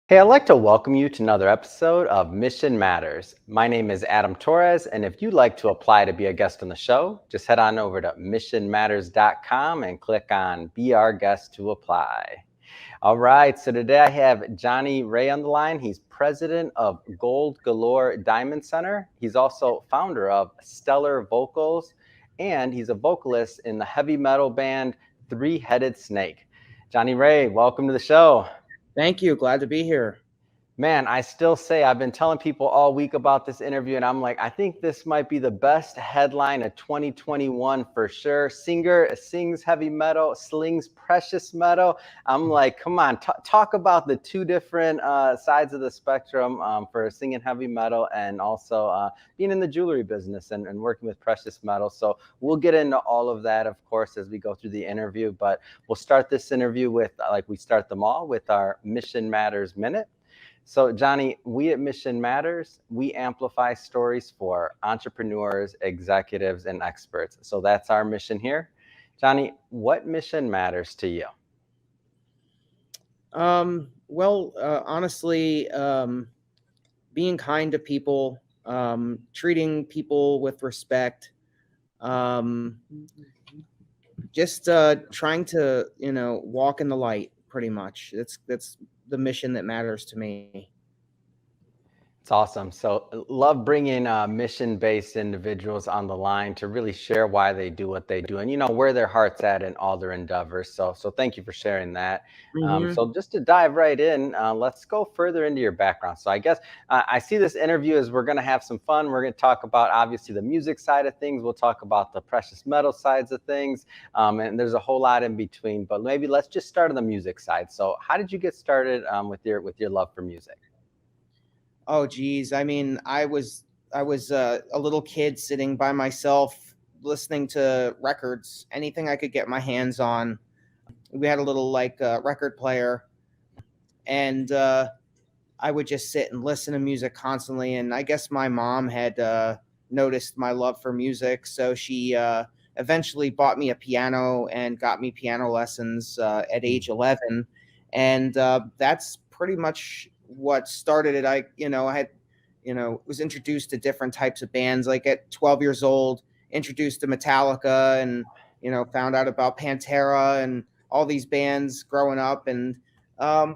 Hey, I'd like to welcome you to another episode of Mission Matters. My name is Adam Torres, and if you'd like to apply to be a guest on the show, just head on over to missionmatters.com and click on Be Our Guest to apply. All right, so today I have Johnny Ray on the line. He's president of Gold Galore Diamond Center. He's also founder of Stellar Vocals, and he's a vocalist in the heavy metal band ThreeHeaded Snake. Johnny Ray, welcome to the show. Thank you. Glad to be here. Man, I still say I've been telling people all week about this interview, and I'm like, I think this might be the best headline of 2021 for sure. Singer sings heavy metal, slings precious metal. I'm like, come on, talk about the two different sides of the spectrum for singing heavy metal and also being in the jewelry business and working with precious metal. So we'll get into all of that, of course, as we go through the interview. But we'll start this interview with, like we start them all, with our Mission Matters Minute. So Johnny, we at Mission Matters, we amplify stories for entrepreneurs, executives, and experts. So that's our mission here. Johnny, what mission matters to you? Honestly, being kind to people, treating people with respect, just trying to, walk in the light, pretty much. That's the mission that matters to me. It's awesome. So love bringing mission-based individuals on the line to really share why they do what they do and, where their heart's at in all their endeavors. So thank you for sharing that. So just to dive right in, let's go further into your background. So I guess I see this interview as we're going to have some fun. We're going to talk about, obviously, the music side of things. We'll talk about the precious metal sides of things. And there's a whole lot in between. But maybe let's just start on the music side. So how did you get started with your love for music? Oh, geez. I mean, I was a little kid sitting by myself, listening to records, anything I could get my hands on. We had a little record player, and I would just sit and listen to music constantly. And I guess my mom had noticed my love for music, so she eventually bought me a piano and got me piano lessons at age 11, and that's pretty much what started it. I had, was introduced to different types of bands. Like at 12 years old, introduced to Metallica and, found out about Pantera and all these bands growing up. And I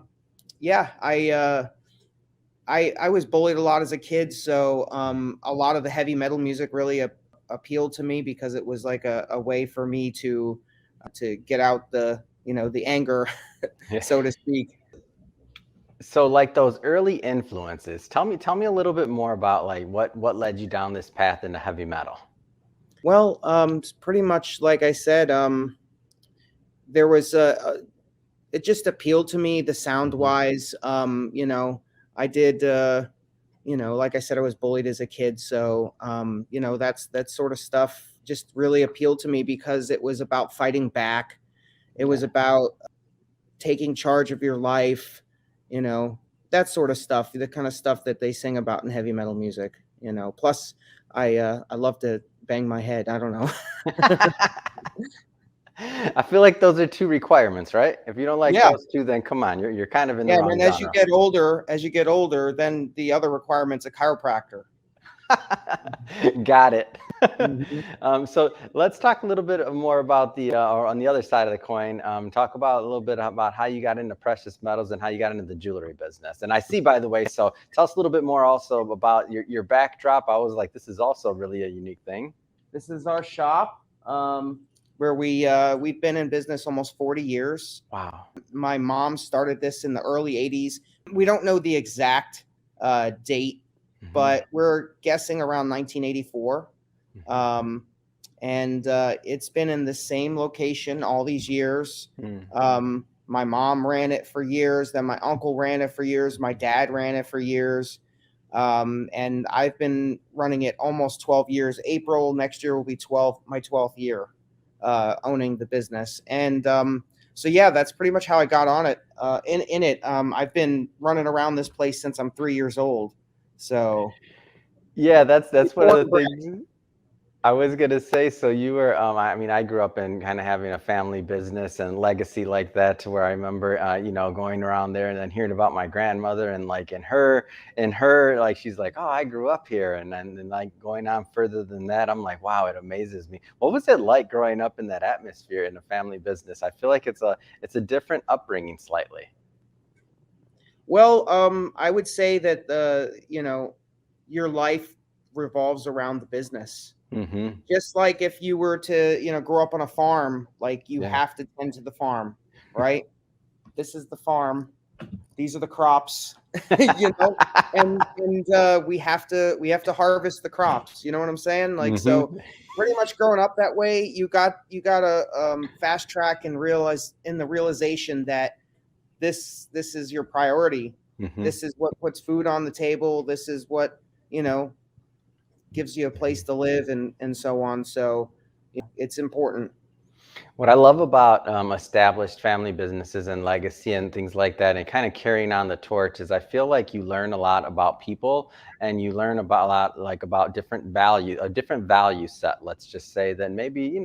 was bullied a lot as a kid. So a lot of the heavy metal music really appealed to me because it was like a way for me to get out the anger, so to speak. So like those early influences, tell me a little bit more about like what led you down this path into heavy metal. Well, pretty much like I said, there was it just appealed to me, the sound wise. I did, like I said, I was bullied as a kid. So, that sort of stuff just really appealed to me because it was about fighting back. It was about taking charge of your life. That sort of stuff, the kind of stuff that they sing about in heavy metal music, plus I love to bang my head. I don't know. I feel like those are two requirements, right? If you don't like those two, then come on, you're kind of in the wrong and as you get older, then the other requirement's a chiropractor. Got it. So let's talk a little bit more about or on the other side of the coin, talk about a little bit about how you got into precious metals and how you got into the jewelry business. And I see, by the way, so tell us a little bit more also about your backdrop. I was like, this is also really a unique thing. This is our shop, where we've been in business almost 40 years. Wow. My mom started this in the early 80s. We don't know the exact date, but we're guessing around 1984. And it's been in the same location all these years. My mom ran it for years. Then my uncle ran it for years. My dad ran it for years. And I've been running it almost 12 years. April next year will be my 12th year owning the business. And so, that's pretty much how I got on it. In it, I've been running around this place since I'm 3 years old. So, yeah, that's one of the things. I was gonna say, so you were, I mean, I grew up in kind of having a family business and legacy like that, to where I remember, going around there and then hearing about my grandmother, and like like she's like, oh, I grew up here, and then like going on further than that, I'm like, wow, it amazes me. What was it like growing up in that atmosphere in a family business? I feel like it's a different upbringing slightly. Well, I would say that your life revolves around the business. Mm-hmm. Just like if you were to, grow up on a farm, like you Yeah. have to tend to the farm, right? This is the farm. These are the crops, you know, and we have to harvest the crops. You know what I'm saying? Like, so Mm-hmm. pretty much growing up that way, you got to fast track and realize in the realization that this is your priority. Mm-hmm. This is what puts food on the table. This is what, you know, gives you a place to live and so on. So it's important. What I love about established family businesses and legacy and things like that, and kind of carrying on the torch, is I feel like you learn a lot about people, and you learn about a lot, like, about a different value set. Let's just say that maybe, I'm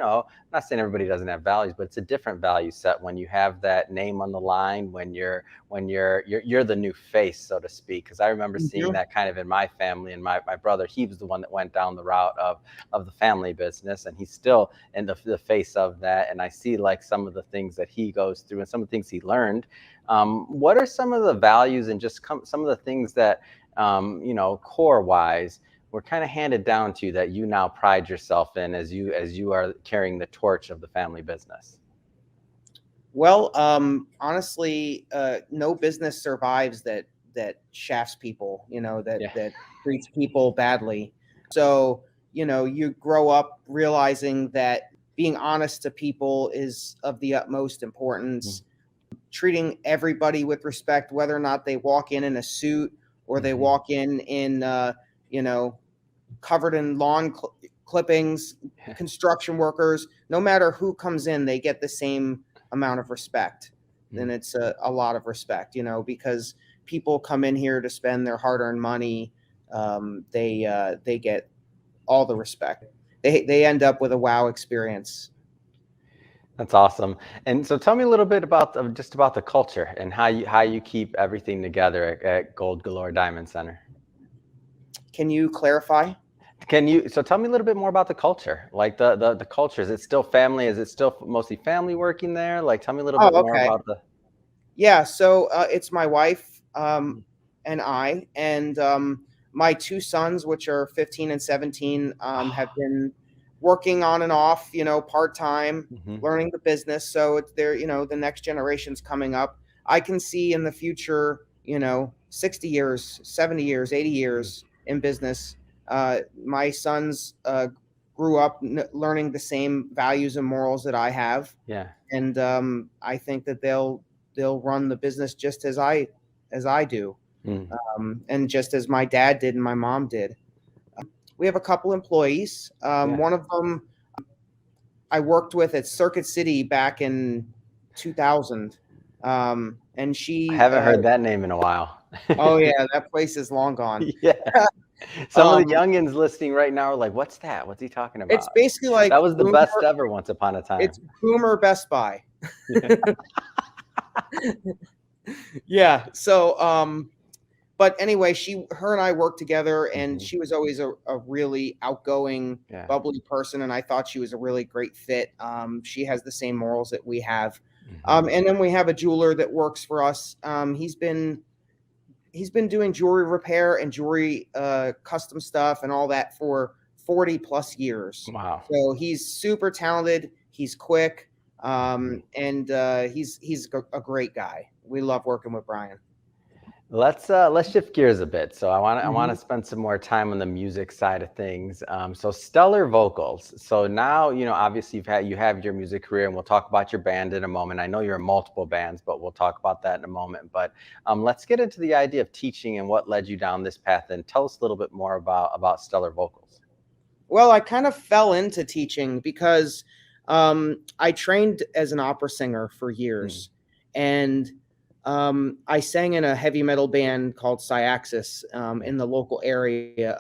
not saying everybody doesn't have values, but it's a different value set when you have that name on the line, when you're the new face, so to speak. Because I remember seeing Mhm. that kind of in my family, and my brother, he was the one that went down the route of the family business, and he's still in the face of that. And I see like some of the things that he goes through and some of the things he learned. What are some of the values and just some of the things that, core wise, were kind of handed down to you that you now pride yourself in as you are carrying the torch of the family business? Well, honestly, no business survives that shafts people, Yeah. that treats people badly. So, you grow up realizing that being honest to people is of the utmost importance. Treating everybody with respect, whether or not they walk in a suit or they Mm-hmm. walk in you know, covered in lawn clippings, construction workers, no matter who comes in, they get the same amount of respect. And it's a lot of respect, because people come in here to spend their hard-earned money. They get all the respect. They end up with a wow experience. That's awesome. And so tell me a little bit about just about the culture and how you keep everything together at Gold Galore Diamond Center. Can you clarify? So tell me a little bit more about the culture, like the culture. Is it still family? Is it still mostly family working there? Like, tell me a little bit Oh, more okay. about the. Yeah, so it's my wife and I, and my two sons, which are 15 and 17, have been working on and off, part time, Mhm. learning the business. So it's there, the next generation's coming up. I can see in the future, 60 years, 70 years, 80 Mm. years in business. My sons grew up learning the same values and morals that I have, Yeah. and I think that they'll run the business just as I do, Mm. and just as my dad did and my mom did. We have a couple employees. Yeah. One of them I worked with at Circuit City back in 2000, and I she. haven't heard that name in a while. Oh yeah, that place is long gone. Yeah. Some of the um, youngins listening right now are like, "What's that? What's he talking it's about?" basically That like was the best ever once upon a time. It's Boomer Best Buy. Yeah. Yeah. So, but anyway, her and I worked together, and Mhm. she was always a really outgoing, Yeah. bubbly person, and I thought she was a really great fit. She has the same morals that we have. Mhm. And then we have a jeweler that works for us. He's been doing jewelry repair and jewelry custom stuff and all that for 40 plus years. Wow. So he's super talented. He's quick, Mhm. and he's a great guy. We love working with Brian. Let's shift gears a bit. So I want to Mhm. spend some more time on the music side of things. So Stellar Vocals. So now, obviously you have your music career, and we'll talk about your band in a moment. I know you're in multiple bands, but we'll talk about that in a moment. But let's get into the idea of teaching and what led you down this path, and tell us a little bit more about Stellar Vocals. Well, I kind of fell into teaching because I trained as an opera singer for Mhm. years, and I sang in a heavy metal band called Cyaxis Yeah. in the local area.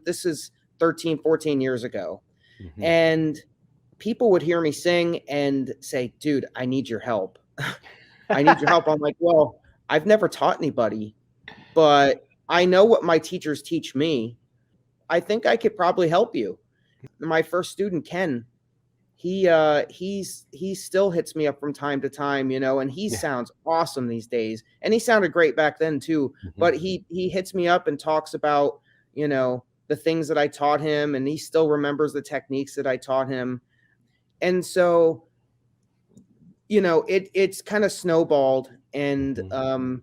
This is 13, 14 years ago. Mhm. And people would hear me sing and say, dude, I need your help. I need your help. I'm like, well, I've never taught anybody, but I know what my teachers teach me. I think I could probably help you. My first student, Ken, he still hits me up from time to time, you know, and he Yeah. sounds awesome these days. And he sounded great back then too. Mhm. But he hits me up and talks about, you know, the things that I taught him, and he still remembers the techniques that I taught him. And so, you know, it's kind of snowballed, and Mhm.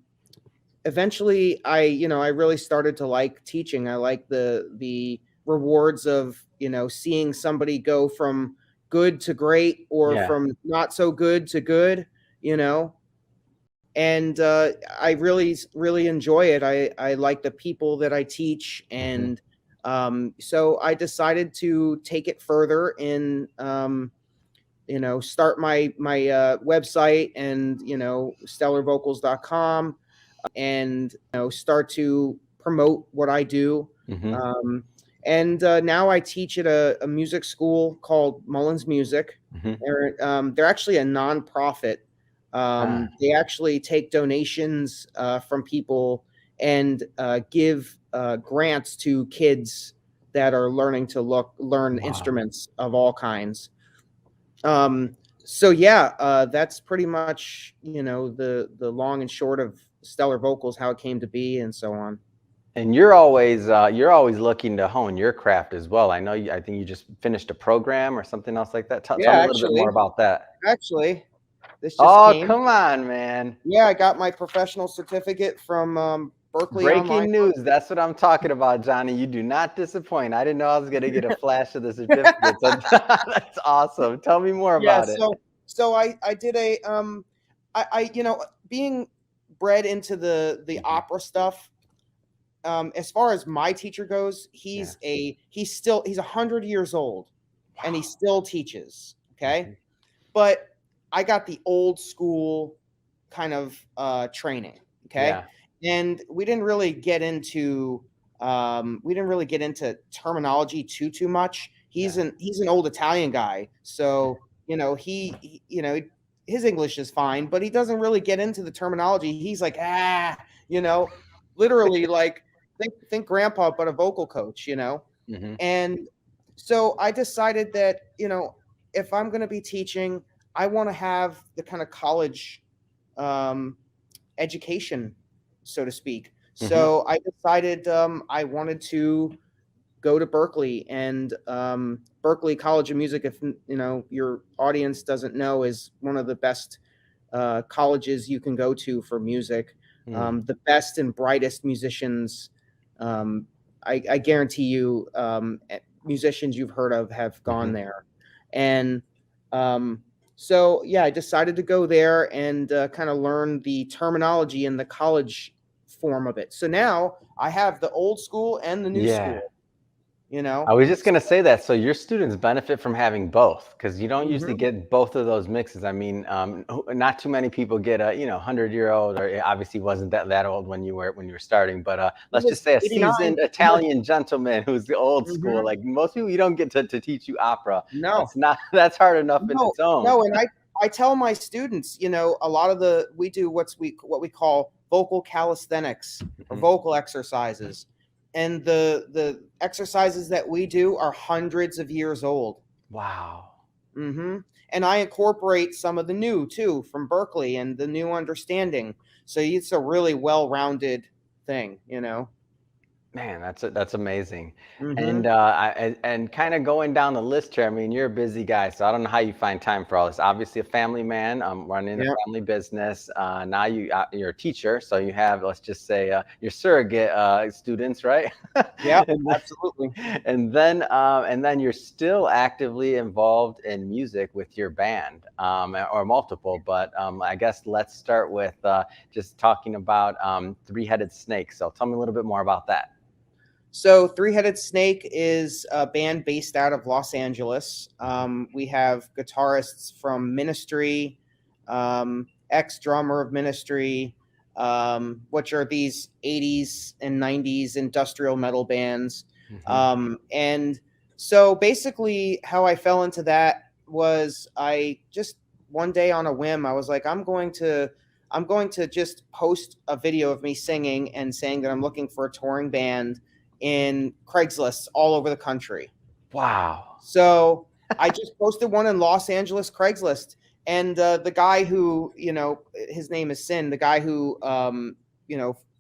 eventually I really started to like teaching. I like the rewards of, you know, seeing somebody go from good to great, or Yeah. from not so good to good, you know. And I really enjoy it. I like the people that I teach, Mhm. and so I decided to take it further and you know, start my website, and, you know, stellarvocals.com, and, you know, start to promote what I do. Mhm. Um, and now I teach at a music school called Mullins Music. Mhm. They're actually a nonprofit. Ah. They actually take donations from people, and give grants to kids that are learning to learn Wow. instruments of all kinds. So yeah, that's pretty much, you know, the long and short of Stellar Vocals, how it came to be, and so on. And you're always looking to hone your craft as well. I know I think you just finished a program or something else like that. Tell Yeah, me a little bit more about that. actually, this just Oh, came. come on, man. Yeah, I got my professional certificate from Berkeley Online. Breaking news. That's what I'm talking about, Johnny. You do not disappoint. I didn't know I was going to get a flash of the certificate. So that's awesome. Tell me more Yeah, about it. so I did a I you know, being bred into the Mhm. opera stuff. As far as my teacher goes, Yeah. he's 100 years old, and he Wow. still teaches. Okay, Mhm. but I got the old school kind of training. Okay, Yeah. and we didn't really get into terminology too much. Yeah. He's an old Italian guy, so you know you know, his English is fine, but he doesn't really get into the terminology. He's like, you know, literally like, think grandpa, but a vocal coach, you know. Mhm. And so I decided that, you know, if I'm going to be teaching, I want to have the kind of college um, education, so to speak. Mhm. So I decided I wanted to go to Berkeley, and Berkeley College of Music, if you know your audience doesn't know, is one of the best colleges you can go to for music. Mm. The best and brightest musicians, um, I guarantee you, musicians you've heard of have gone Mhm. there. And um, so, yeah, I decided to go there and kind of learn the terminology in the college form of it. So now I have the old school and the new Yeah. school, you know? I was just gonna say that. So your students benefit from having both, because you don't usually Mhm. get both of those mixes. I mean, not too many people get a 100-year-old, or it obviously wasn't that old when you were starting, but He let's was just say a 89. seasoned Italian gentleman who's the old school. Mhm. Like most people, you don't get to teach you opera. No, That's hard enough in no, its own. no, and I tell my students, you know, a lot of we do what we call vocal calisthenics, or Mhm. vocal exercises, and the exercises that we do are hundreds of years old. Wow. And I incorporate some of the new too from Berkeley and the new understanding. So it's a really well-rounded thing, you know. Man, that's amazing. And hmm and kind of going down the list here. I mean, you're a busy guy, so I don't know how you find time for all this. Obviously, a family man, running a Yeah. family business. Now you're a teacher, so you have, let's just say, your surrogate students, right? Yeah. and, then, Absolutely. and then you're still actively involved in music with your band, or multiple. But I guess let's start with just talking about Three-Headed Snake. So tell me a little bit more about that. So, Three-Headed Snake is a band based out of Los Angeles. We have guitarists from Ministry, ex drummer of Ministry, which are these 80s and 90s industrial metal bands. And so basically how I fell into that was I just one day on a whim, I was like, I'm going to just post a video of me singing and saying that I'm looking for a touring band in Craigslist all over the country. Wow. So I just posted one in Los Angeles Craigslist. And the guy who, his name is Sin, the guy who,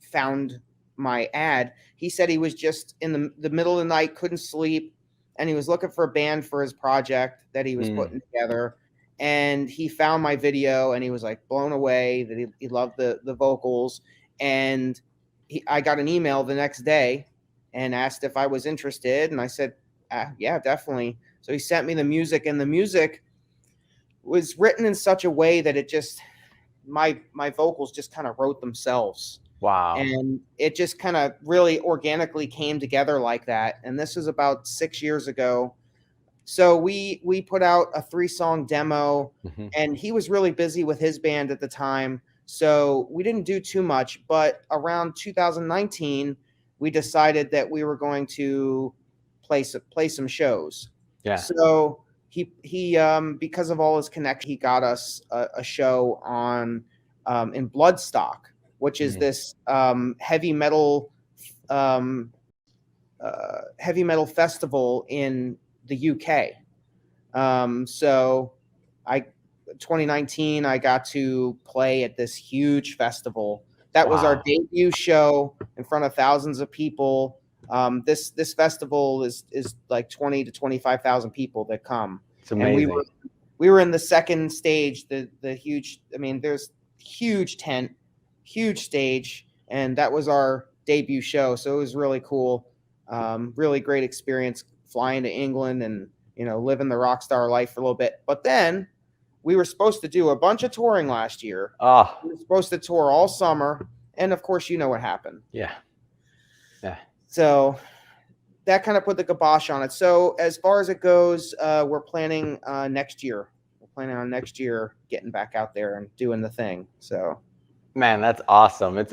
found my ad, he said he was just in the middle of the night, couldn't sleep, and he was looking for a band for his project that he was putting together. And he found my video and he was like blown away that he loved the vocals. And I got an email the next day and asked if I was interested. And I said, yeah, definitely. So he sent me the music, and the music was written in such a way that it just, my vocals just kind of wrote themselves. Wow. And it just kind of really organically came together like that. And this was about 6 years ago. So we put out a 3-song demo, and he was really busy with his band at the time. So we didn't do too much, but around 2019, we decided that we were going to play some shows. Yeah. So he because of all his connection, he got us a show on in Bloodstock, which is this heavy metal festival in the UK. So 2019, I got to play at this huge festival. That was our debut show in front of thousands of people. This festival is like 20 to 25,000 people that come. It's amazing. And we were in the second stage, the huge, there's huge tent, huge stage, and that was our debut show. So it was really cool. Really great experience flying to England and, living the rock star life for a little bit. But then we were supposed to do a bunch of touring last year. We were supposed to tour all summer. And of course, you know what happened. Yeah. Yeah. So that kind of put the kibosh on it. So as far as it goes, we're planning next year. We're planning on next year getting back out there and doing the thing. So, man, that's awesome. It's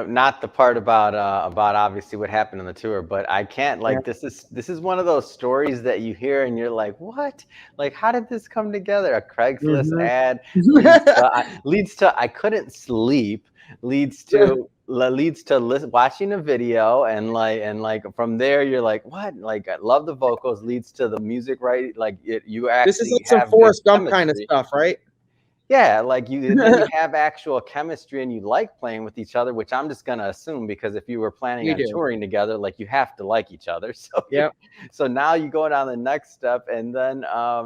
not the part about obviously what happened on the tour, but I can't this is one of those stories that you hear and you're like, what? Like, how did this come together? A Craigslist ad leads to I couldn't sleep, leads to watching a video, and from there you're like, what? Like, I love the vocals, leads to the music, right? Like you actually this is like some Forrest Gump kind of stuff, right? Yeah, like you have actual chemistry and you like playing with each other, which I'm just gonna assume, because if you were planning on touring together, like, you have to like each other. So so now you go down the next step, and then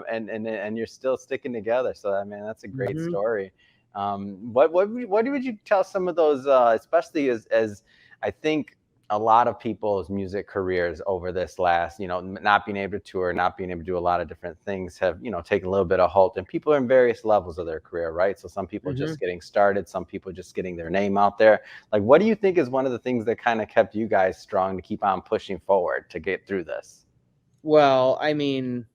and you're still sticking together. So I mean, that's a great story. What would you tell some of those, especially as I think a lot of people's music careers over this last, not being able to tour, not being able to do a lot of different things have, taken a little bit of halt, and people are in various levels of their career, right? So some people just getting started, some people just getting their name out there. Like, what do you think is one of the things that kind of kept you guys strong to keep on pushing forward to get through this? Well, I mean,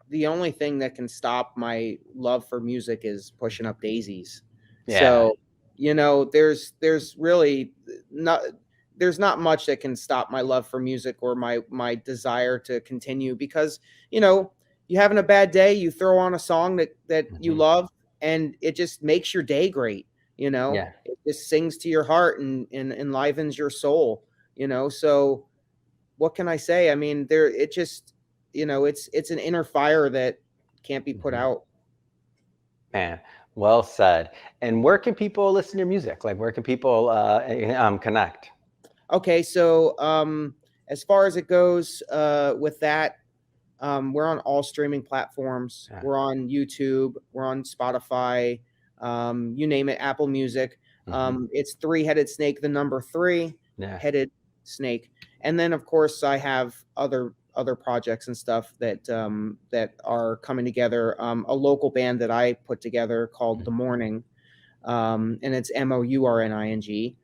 the only thing that can stop my love for music is pushing up daisies. Yeah. So, there's really there's not much that can stop my love for music or my desire to continue, because, you having a bad day, you throw on a song that you love, and it just makes your day great. It just sings to your heart and enlivens your soul, so what can I say? I mean, it's an inner fire that can't be put out. Man, well said. And where can people listen to your music? Like, where can people connect? Okay, so as far as it goes with that, we're on all streaming platforms. Yeah. We're on YouTube. We're on Spotify. You name it, Apple Music. It's Three-Headed Snake, the number 3, Headed Snake. And then, of course, I have other projects and stuff that are coming together. A local band that I put together called The Morning, and it's Mourning.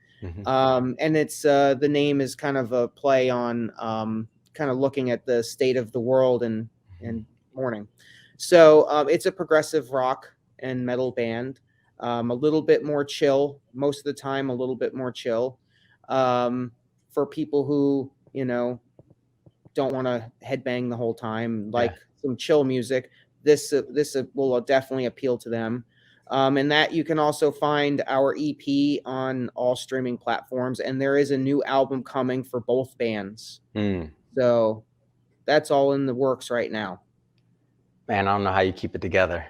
And it's the name is kind of a play on kind of looking at the state of the world and mourning. So it's a progressive rock and metal band, a little bit more chill most of the time, a little bit more chill for people who don't want to headbang the whole time, like some chill music, this will definitely appeal to them. And that you can also find our EP on all streaming platforms, and there is a new album coming for both bands. So that's all in the works right now. Man, I don't know how you keep it together.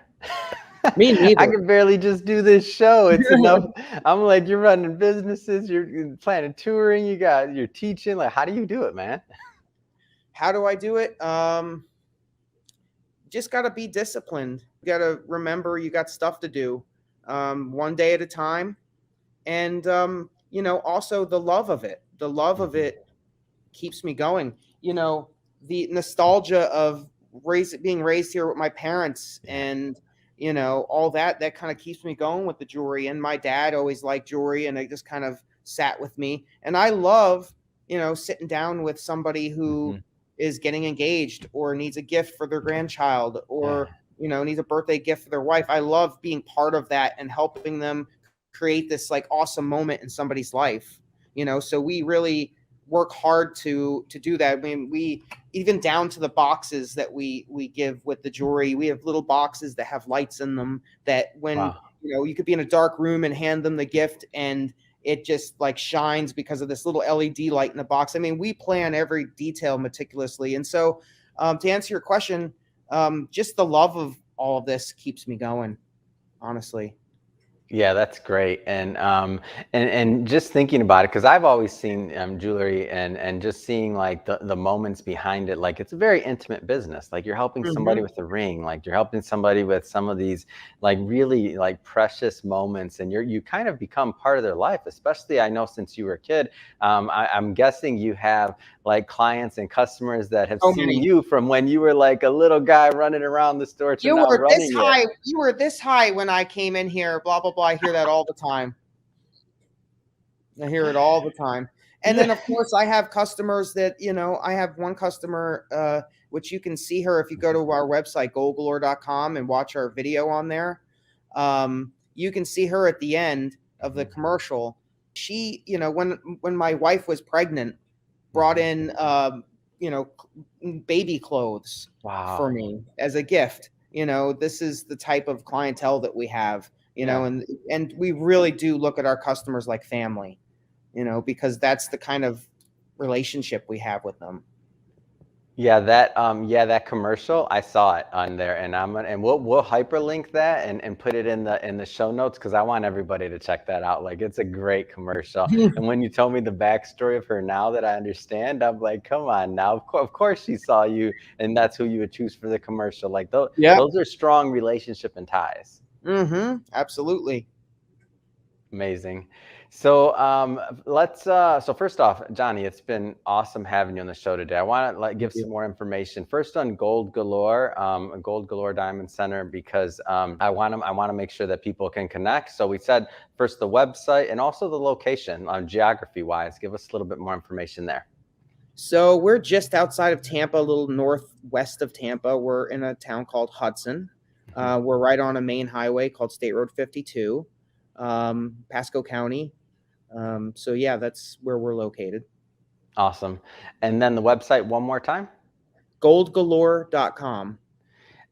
Me neither. I can barely just do this show. It's enough. I'm like, you're running businesses, you're planning touring, you're teaching. Like, how do you do it, man? How do I do it? Just got to be disciplined. You got to remember you got stuff to do, one day at a time. And, also the love of it. The love of it keeps me going. The nostalgia of being raised here with my parents and, all that kind of keeps me going with the jewelry. And my dad always liked jewelry, and it just kind of sat with me. And I love, sitting down with somebody who is getting engaged or needs a gift for their grandchild or, needs a birthday gift for their wife. I love being part of that and helping them create this like awesome moment in somebody's life, so we really work hard to do that. I mean, we even down to the boxes that we give with the jewelry. We have little boxes that have lights in them that when, you could be in a dark room and hand them the gift and it just like shines because of this little LED light in the box. I mean, we plan every detail meticulously. And so to answer your question, just the love of all of this keeps me going, honestly. Yeah, that's great. And just thinking about it, because I've always seen jewelry and just seeing like the moments behind it, like it's a very intimate business. Like you're helping somebody with a ring, like you're helping somebody with some of these like really like precious moments, and you kind of become part of their life. Especially, I know since you were a kid, I'm guessing you have like clients and customers that have seen you from when you were like a little guy running around the store to now running it. You were this high when I came in here, blah, blah, blah. I hear that all the time. I hear it all the time. And then, of course, I have customers that, I have one customer, which you can see her if you go to our website, goldgalore.com, and watch our video on there. You can see her at the end of the commercial. She, when my wife was pregnant, brought in, baby clothes for me as a gift. This is the type of clientele that we have, and we really do look at our customers like family, because that's the kind of relationship we have with them. Yeah, that commercial, I saw it on there, and we'll hyperlink that and put it in the show notes, because I want everybody to check that out. Like, it's a great commercial. And when you told me the backstory of her, now that I understand, I'm like, come on now, of course she saw you, and that's who you would choose for the commercial. Like those are strong relationship and ties. Absolutely. Amazing. So so first off, Johnny, it's been awesome having you on the show today. I want to give some more information first on Gold Galore, Gold Galore Diamond Center, because I want to make sure that people can connect. So we said first the website and also the location, geography wise. Give us a little bit more information there. So we're just outside of Tampa, a little northwest of Tampa. We're in a town called Hudson. We're right on a main highway called State Road 52. Pasco County. So yeah, that's where we're located. Awesome. And then the website one more time? goldgalore.com.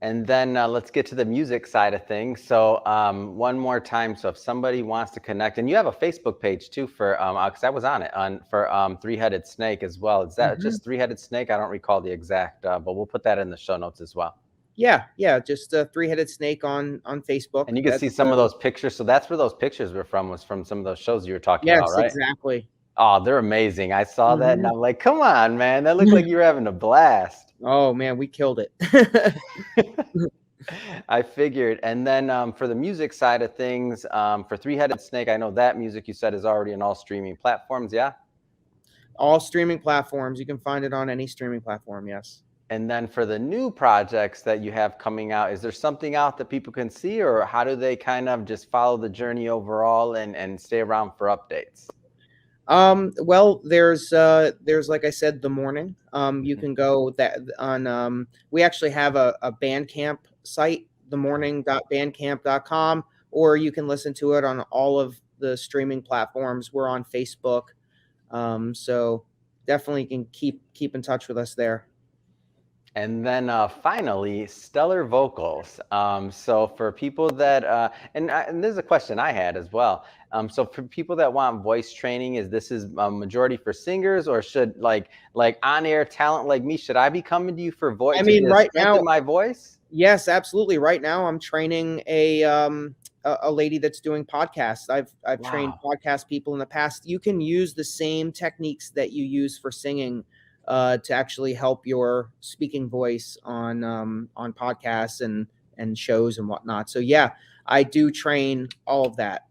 And then let's get to the music side of things. So one more time. So if somebody wants to connect, and you have a Facebook page too for, because I was on it for Three-Headed Snake as well. Is that just Three-Headed Snake? I don't recall the exact, but we'll put that in the show notes as well. Yeah, just a Three-Headed Snake on Facebook. And you can see some of those pictures. So that's where those pictures were from, was from some of those shows you were talking about, right? Yes, exactly. Oh, they're amazing. I saw that and I'm like, come on, man. That looked like you were having a blast. Oh, man, we killed it. I figured. And then for the music side of things, for Three-Headed Snake, I know that music you said is already on all streaming platforms, yeah? All streaming platforms. You can find it on any streaming platform, yes. And then for the new projects that you have coming out, is there something out that people can see, or how do they kind of just follow the journey overall and stay around for updates? Well, there's like I said, The Morning. You can go that on, we actually have a Bandcamp site, themorning.bandcamp.com, or you can listen to it on all of the streaming platforms. We're on Facebook. So definitely can keep in touch with us there. And then finally, Stellar Vocals. So for people that, and this is a question I had as well. So for people that want voice training, this is a majority for singers, or should like on-air talent like me, should I be coming to you for voice I mean, right strengthen now, my voice? yes, absolutely. Right now, I'm training a lady that's doing podcasts. I've trained Wow. podcast people in the past. You can use the same techniques that you use for singing to actually help your speaking voice on podcasts and shows and whatnot. So yeah, I do train all of that.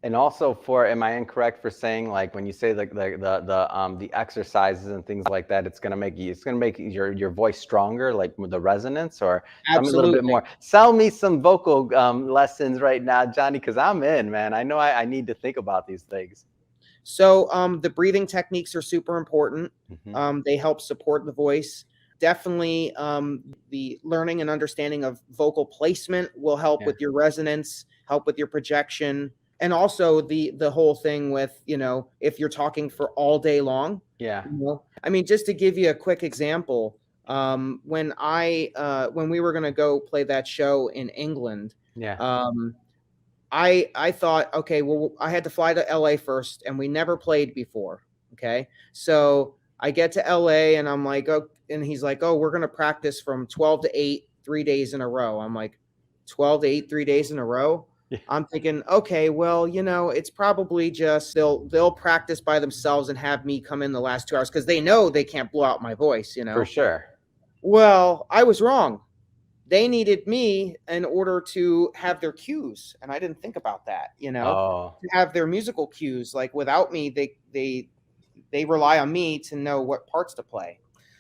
And also am I incorrect for saying, like, when you say the exercises and things like that, it's gonna make your voice stronger, like with the resonance? Or tell me a little bit Absolutely. more. Sell me some vocal lessons right now, Johnny, because I'm in, man. I know I need to think about these things. So the breathing techniques are super important. Mm-hmm. They help support the voice. Definitely the learning and understanding of vocal placement will help Yeah. with your resonance, help with your projection, and also the whole thing with, if you're talking for all day long. Yeah. I mean, just to give you a quick example, when we were going to go play that show in England, Yeah. I thought, okay, well, I had to fly to LA first, and we never played before. Okay. So I get to LA and I'm like, oh, and he's like, oh, we're going to practice from 12 to 8, 3 days in a row. I'm like, 12 to 8, 3 days in a row. Yeah. I'm thinking, okay, well, it's probably just they'll practice by themselves and have me come in the last 2 hours because they know they can't blow out my voice, For sure. Well, I was wrong. They needed me in order to have their cues, and I didn't think about that. Oh. To have their musical cues. Like without me, they rely on me to know what parts to play.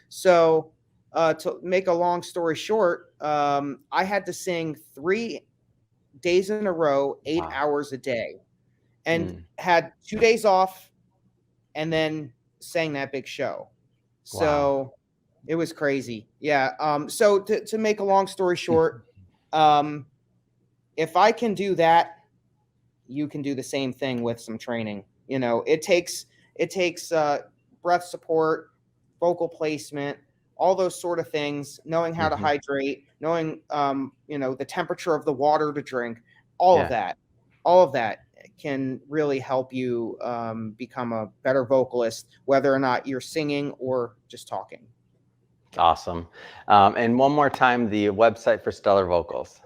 So, to make a long story short, I had to sing 3 days in a row, 8 Wow. hours a day, and had 2 days off, and then sang that big show. So. Wow. It was crazy. Yeah. So to make a long story short, if I can do that, you can do the same thing with some training. It takes breath support, vocal placement, all those sort of things, knowing how to hydrate, knowing, the temperature of the water to drink, all of that can really help you become a better vocalist, whether or not you're singing or just talking. Awesome. And one more time, the website for Stellar Vocals.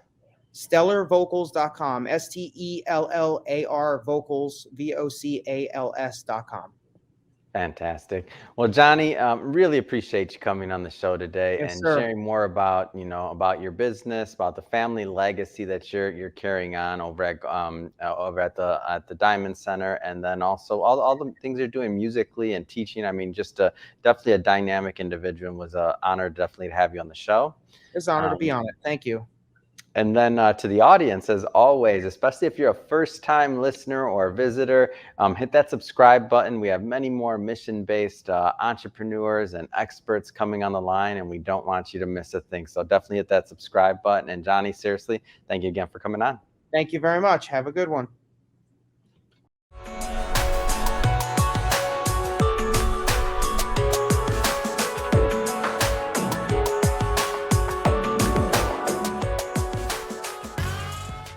StellarVocals.com. STELLAR Vocals, VOCALS.com. Fantastic. Well, Johnny, really appreciate you coming on the show today Yes, and sir. sharing more about, about your business, about the family legacy that you're carrying on over at the Diamond Center, and then also all the things you're doing musically and teaching. I mean, just definitely a dynamic individual. It was an honor definitely to have you on the show. It's an honor to be on it. Thank you. And then to the audience, as always, especially if you're a first-time listener or visitor, hit that subscribe button. We have many more mission-based entrepreneurs and experts coming on the line, and we don't want you to miss a thing. So definitely hit that subscribe button. And Johnny, seriously, thank you again for coming on. Thank you very much. Have a good one.